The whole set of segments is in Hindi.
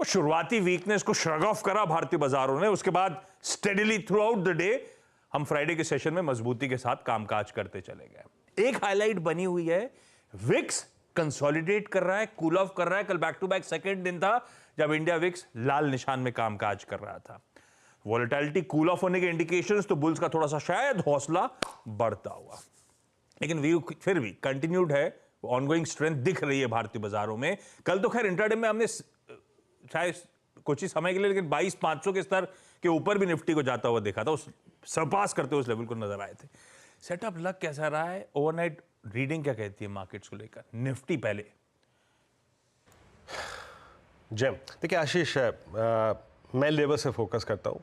और शुरुआती वीकनेस को श्रग ऑफ करा भारतीय बाजारों ने, उसके बाद steadily through out the day हम फ्राइडे के सेशन में मजबूती के साथ कामकाज करते चले गए। एक हाईलाइट बनी हुई है, विक्स कंसोलिडेट कर रहा है, कूल ऑफ कर रहा है। कल बैक टू बैक सेकंड दिन था जब इंडिया विक्स लाल निशान में कामकाज कर रहा था। वॉलेटिलिटी कूल ऑफ होने के इंडिकेशंस, तो बुल्स का थोड़ा सा शायद हौसला बढ़ता हुआ, लेकिन व्यू फिर भी कंटिन्यूड है। ऑनगोइंग स्ट्रेंथ दिख रही है भारतीय बाजारों में। कल तो खैर इंट्राडे में हमने शायद कुछ ही समय के लिए, लेकिन 22,500 के स्तर के ऊपर भी निफ्टी को जाता हुआ देखा था, उस सरपास करते हुए उस लेवल को नजर आए थे। सेटअप लग कैसा रहा है? ओवरनाइट रीडिंग क्या कहती है मार्केट्स को लेकर? निफ्टी पहले जैम देखिए आशीष, मैं लेवल से फोकस करता हूं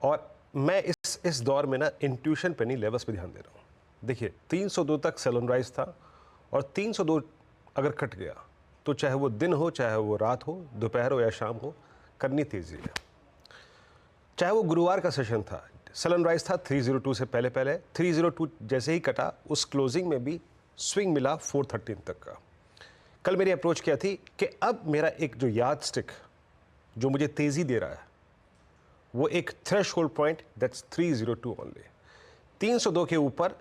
और मैं इस दौर में ना इंट्यूशन पे नहीं, लेवल्स पे ध्यान दे रहा हूं। देखिए 302 तक सेल ऑन राइज था और 302 अगर कट गया तो चाहे वो दिन हो, चाहे वो रात हो, दोपहर हो या शाम हो, करनी तेजी है। चाहे वो गुरुवार का सेशन था, सेल ऑन राइज था 302 से पहले 302 जैसे ही कटा, उस क्लोजिंग में भी स्विंग मिला 413 तक का। कल मेरी अप्रोच क्या थी कि अब मेरा एक जो याद स्टिक जो मुझे तेजी दे रहा है वो एक थ्रेशोल्ड पॉइंट, दैट्स 302 ओनली। 302 के ऊपर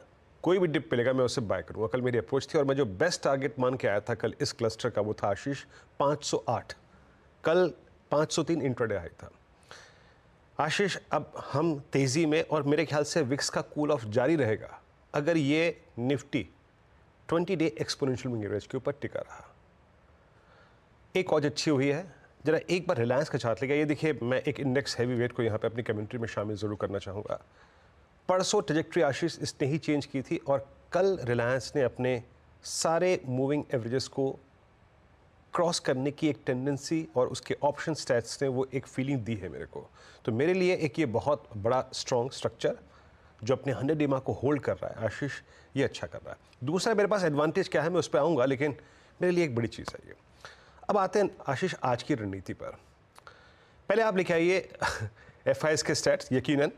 कोई भी डिप मिलेगा मैं उसे बाय करूंगा। कल मेरी अप्रोच थी और मैं जो बेस्ट टारगेट मान के आया था कल इस क्लस्टर का, वो था आशीष 508। कल 503 इंट्राडे हाई था। आशीष अब हम तेजी में, और मेरे ख्याल से विक्स का कूल ऑफ जारी रहेगा अगर ये Nifty 20 day exponential moving average के ऊपर टिका रहा। एक और अच्छी हुई है, जरा एक बार रिलायंस का चार्ट लेगा। ये देखिए, मैं एक इंडेक्स हैवी वेट को यहाँ पे अपनी कमेंट्री में शामिल जरूर करना चाहूँगा। परसों ट्रेजेक्ट्री आशीष इसने ही चेंज की थी और कल रिलायंस ने अपने सारे मूविंग एवरेजेस को क्रॉस करने की एक टेंडेंसी और उसके ऑप्शन स्टैट्स ने वो एक फीलिंग दी है मेरे को। तो मेरे लिए एक ये बहुत बड़ा स्ट्रॉन्ग स्ट्रक्चर जो अपने 100 डे को होल्ड कर रहा है आशीष, ये अच्छा कर रहा है। दूसरा मेरे पास एडवांटेज क्या है, मैं उस पर आऊँगा, लेकिन मेरे लिए एक बड़ी चीज़ है ये। अब आते हैं आशीष आज की रणनीति पर। पहले आप लिखे आइए एफआईएस के स्टैट्स। यकीनन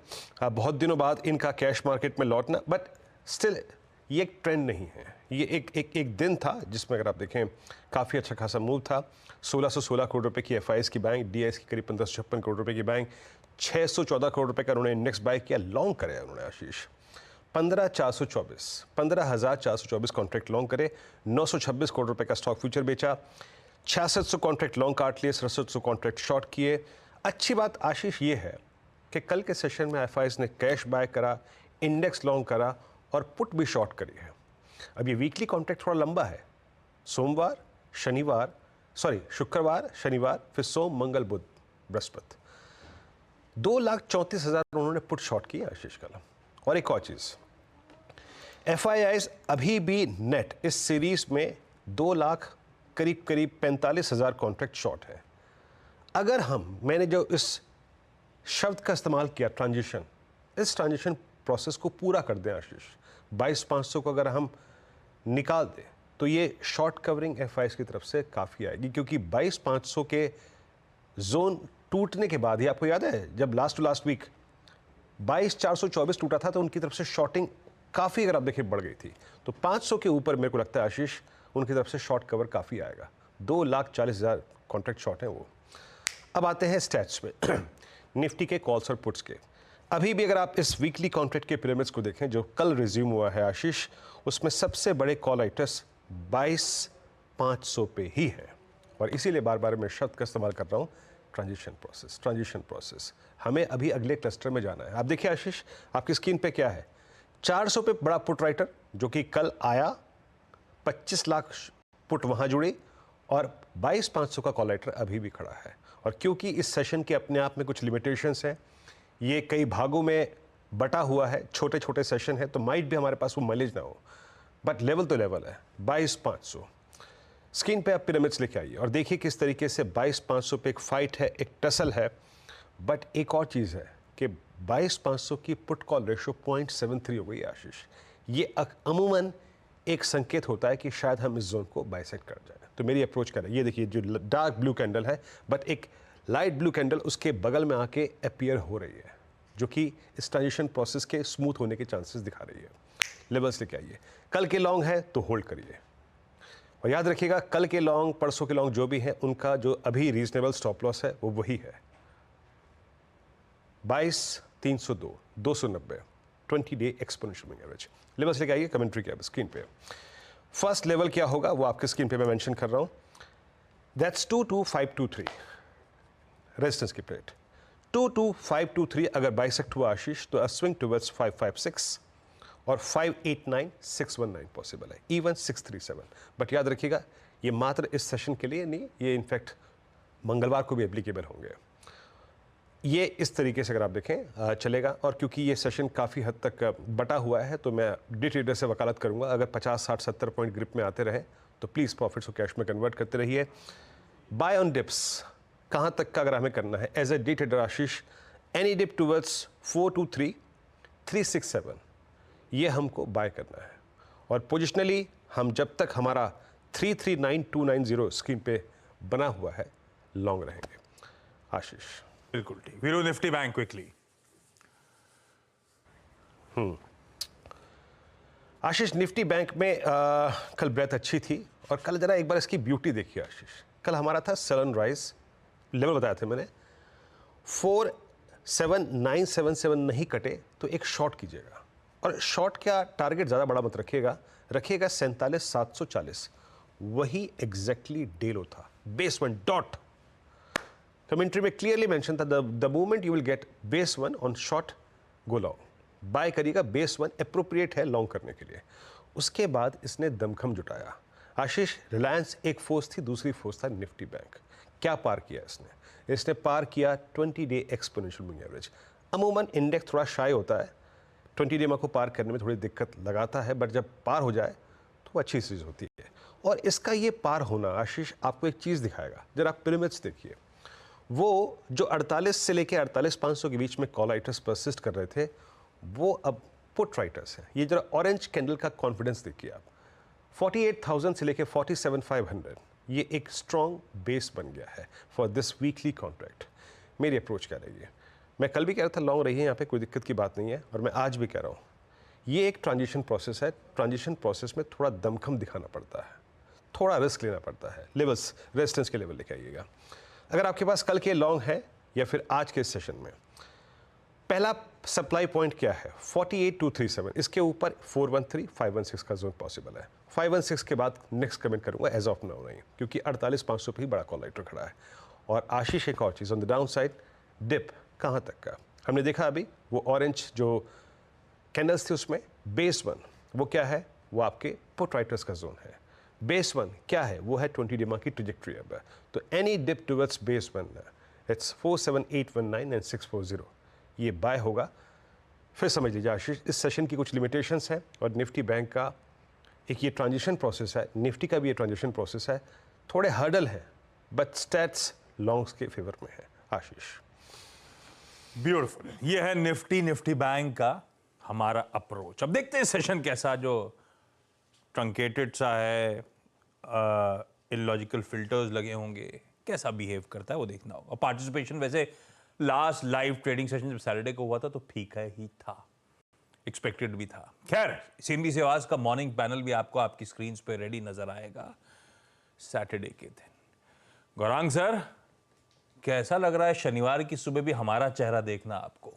बहुत दिनों बाद इनका कैश मार्केट में लौटना, बट स्टिल ये एक ट्रेंड नहीं है। ये एक दिन था जिसमें अगर आप देखें काफ़ी अच्छा खासा मूव था। 1616 करोड़ रुपए की एफआईएस की बाइंग, डीआईएस की करीब 1556 करोड़ रुपए की बाइंग, 614 करोड़ रुपए का उन्होंने इंडेक्स बाय किया। लॉन्ग करे उन्होंने आशीष 15,424 कॉन्ट्रैक्ट लॉन्ग करे, 926 करोड़ रुपए का स्टॉक फ्यूचर बेचा, 6600 कॉन्ट्रैक्ट लॉन्ग काट लिए, 6700 कॉन्ट्रैक्ट शॉर्ट किए। अच्छी बात आशीष ये है कि कल के सेशन में एफआईएस ने कैश बाय करा, इंडेक्स लॉन्ग करा और पुट भी शॉर्ट करी है। अब ये वीकली कॉन्ट्रैक्ट थोड़ा लंबा है। शुक्रवार, शनिवार, फिर सोम, मंगल, बुध, बृहस्पति। 2,34,000 उन्होंने पुट शॉर्ट किए आशीष कल। और एक और चीज़, एफआईआईज अभी भी नेट इस सीरीज में 2 लाख करीब 45,000 कॉन्ट्रैक्ट शॉर्ट है। अगर मैंने जो इस शब्द का इस्तेमाल किया ट्रांजिशन, इस ट्रांजिशन प्रोसेस को पूरा कर दें आशीष, 22,500 को अगर हम निकाल दें तो ये शॉर्ट कवरिंग एफआईएस की तरफ से काफ़ी आएगी, क्योंकि 22,500 के जोन टूटने के बाद ही, आपको याद है जब लास्ट टू लास्ट वीक 22,424 टूटा था तो उनकी तरफ से शॉर्टिंग काफ़ी, अगर आप देखें, बढ़ गई थी। तो 500 के ऊपर मेरे को लगता है आशीष उनकी तरफ से शॉर्ट कवर काफ़ी आएगा। 2,40,000 कॉन्ट्रैक्ट शॉर्ट हैं वो। अब आते हैं स्टैट्स में निफ्टी के कॉल्स और पुट्स के। अभी भी अगर आप इस वीकली कॉन्ट्रैक्ट के पिरामिड्स को देखें जो कल रिज्यूम हुआ है आशीष, उसमें सबसे बड़े कॉल आइटस 22,500 पे ही है। और इसीलिए बार बार मैं शब्द का इस्तेमाल कर रहा हूँ, ट्रांजिशन प्रोसेस। हमें अभी अगले क्लस्टर में जाना है। आप देखिए आशीष, आपकी स्क्रीन पे क्या है, 400 पे बड़ा पुट राइटर जो कि कल आया, 25 लाख पुट वहाँ जुड़ी, और 22,500 का कॉल राइटर अभी भी खड़ा है। और क्योंकि इस सेशन के अपने आप में कुछ लिमिटेशंस हैं, ये कई भागों में बटा हुआ है, छोटे छोटे सेशन है, तो माइट भी हमारे पास वो माइलेज ना हो, बट लेवल तो लेवल है 22,500। स्क्रीन पे आप पिरामिड्स लेके आइए और देखिए किस तरीके से 22,500 पे एक फाइट है, एक टसल है। बट एक और चीज़ है कि 22,500 की पुट कॉल रेशो 0.73 हो गई आशीष। ये अमूमन एक संकेत होता है कि शायद हम इस जोन को बाइसेक्ट कर जाए। तो मेरी अप्रोच करें, ये देखिए जो डार्क ब्लू कैंडल है, बट एक लाइट ब्लू कैंडल उसके बगल में आके अपीयर हो रही है, जो कि इस ट्रांजिशन प्रोसेस के स्मूथ होने के चांसेस दिखा रही है। लेवल्स लेके आइए। कल के लॉन्ग है तो होल्ड करिए, और याद रखिएगा कल के लॉन्ग, परसों के लॉन्ग जो भी हैं, उनका जो अभी रीजनेबल स्टॉप लॉस है वो वही है 22,302, 290, 20 day exponential moving average. Levels लेके आइए कमेंट्री के स्क्रीन पे। फर्स्ट लेवल क्या होगा वो आपके स्क्रीन पे मैं मेंशन कर रहा हूं, दैट्स 22523 रेजिस्टेंस की प्लेट। 22523 अगर बाइसेक्ट हुआ आशीष तो स्विंग टुवर्ड्स 556 और 589619 पॉसिबल है, इवन 637। बट याद रखिएगा ये मात्र इस सेशन के लिए नहीं, ये इनफैक्ट मंगलवार को भी एप्लीकेबल होंगे। ये इस तरीके से अगर आप देखें चलेगा। और क्योंकि ये सेशन काफ़ी हद तक बटा हुआ है तो मैं डे ट्रेडर से वकालत करूंगा, अगर 50, 60, 70 पॉइंट ग्रिप में आते रहे तो प्लीज़ प्रॉफिट्स को कैश में कन्वर्ट करते रहिए। बाय ऑन डिप्स कहाँ तक का अगर हमें करना है as a day trader Ashish, any dip towards 423, 367 ये हमको बाय करना है। और पोजिशनली हम जब तक हमारा 339290 स्क्रीन पे बना हुआ है लॉन्ग रहेंगे। आशीष बिल्कुल ठीक। Viru Nifty bank quickly. Ashish Nifty bank में कल ब्रेथ अच्छी थी और कल जरा एक बार इसकी ब्यूटी देखिए आशीष। कल हमारा था सेल एंड राइज लेवल बताए थे मैंने, 47977 नहीं कटे तो एक शॉर्ट कीजिएगा। और शॉर्ट क्या टारगेट ज़्यादा बड़ा मत रखिएगा, रखिएगा 47,740, वही एग्जैक्टली डेलो था, बेस वन डॉट। कमेंट्री में क्लियरली मेंशन था the moment you will get base one on short go long, buy करिएगा, बेस वन अप्रोप्रिएट है लॉन्ग करने के लिए। उसके बाद इसने दमखम जुटाया आशीष। रिलायंस एक फोर्स थी, दूसरी फोर्स था निफ्टी बैंक। क्या पार किया इसने? इसने पार किया 20 डे एक्सपोनेंशियल मूविंग एवरेज। अमूमन इंडेक्स थोड़ा शाय होता है, 20 डे को पार करने में थोड़ी दिक्कत लगाता है, बट जब पार हो जाए तो अच्छी चीज़ होती है। और इसका ये पार होना आशीष आपको एक चीज़ दिखाएगा, जरा आप पिरामिड्स देखिए, वो जो 48 से लेके 48,500 के बीच में कॉल राइटर्स परसिस्ट कर रहे थे वो अब पुट राइटर्स हैं। ये जरा ऑरेंज कैंडल का कॉन्फिडेंस देखिए आप, 48,000 से लेके 47,500 ये एक स्ट्रॉन्ग बेस बन गया है फॉर दिस वीकली कॉन्ट्रैक्ट। मेरी अप्रोच क्या रहेगी? मैं कल भी कह रहा था लॉन्ग रही है, यहाँ पे कोई दिक्कत की बात नहीं है, और मैं आज भी कह रहा हूँ ये एक ट्रांजिशन प्रोसेस है। ट्रांजिशन प्रोसेस में थोड़ा दमखम दिखाना पड़ता है, थोड़ा रिस्क लेना पड़ता है। लेवल्स रेजिस्टेंस के लेवल लेके आइएगा। अगर आपके पास कल के लॉन्ग है या फिर आज के सेशन में, पहला सप्लाई पॉइंट क्या है? 48,237, इसके ऊपर 413, 516 का जोन पॉसिबल है। 516 के बाद नेक्स्ट कमेंट करूंगा, एज ऑफ नाउ नहीं, क्योंकि 48,500 पे ही बड़ा कॉल राइटर खड़ा है। और आशीष एक और चीज़ on the down side, dip कहाँ तक का हमने देखा अभी, वो ऑरेंज जो कैंडल्स थे उसमें बेस वन वो क्या है, वो आपके पुट राइटर्स का जोन है। बेस वन क्या है, वो है 20 डेमा की ट्रेजेक्ट्री अब। तो any dip towards base one it's 47819 and 640 ये बाय होगा। फिर समझ लीजिए आशीष इस सेशन की कुछ लिमिटेशंस हैं और निफ्टी बैंक का एक ये ट्रांजिशन प्रोसेस है, निफ्टी का भी ये ट्रांजिशन प्रोसेस है, थोड़े हर्डल हैं बट स्टैट्स लॉन्ग्स के फेवर में है। आशीष ब्यूटीफुल। ये है निफ्टी बैंक का हमारा अप्रोच। अब देखते हैं सेशन कैसा, जो ट्रंकेटेड सा है, इलॉजिकल फिल्टर्स लगे होंगे, कैसा बिहेव करता है वो देखना होगा। पार्टिसिपेशन वैसे लास्ट लाइव ट्रेडिंग सेशन जब सैटरडे को हुआ था तो फीका ही था, एक्सपेक्टेड भी था। खैर सीएमबी सेवाज का मॉर्निंग पैनल भी आपको आपकी स्क्रीन पे रेडी नजर आएगा सैटरडे के दिन। गौरांग सर कैसा लग रहा है शनिवार की सुबह भी हमारा चेहरा देखना आपको?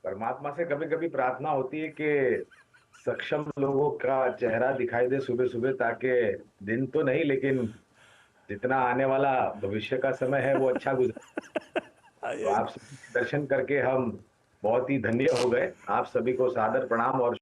परमात्मा से कभी कभी प्रार्थना होती है कि सक्षम लोगों का चेहरा दिखाई दे सुबह सुबह, ताकि दिन तो नहीं लेकिन जितना आने वाला भविष्य का समय है वो अच्छा गुजरे। तो आप सभी के दर्शन करके हम बहुत ही धन्य हो गए। आप सभी को सादर प्रणाम और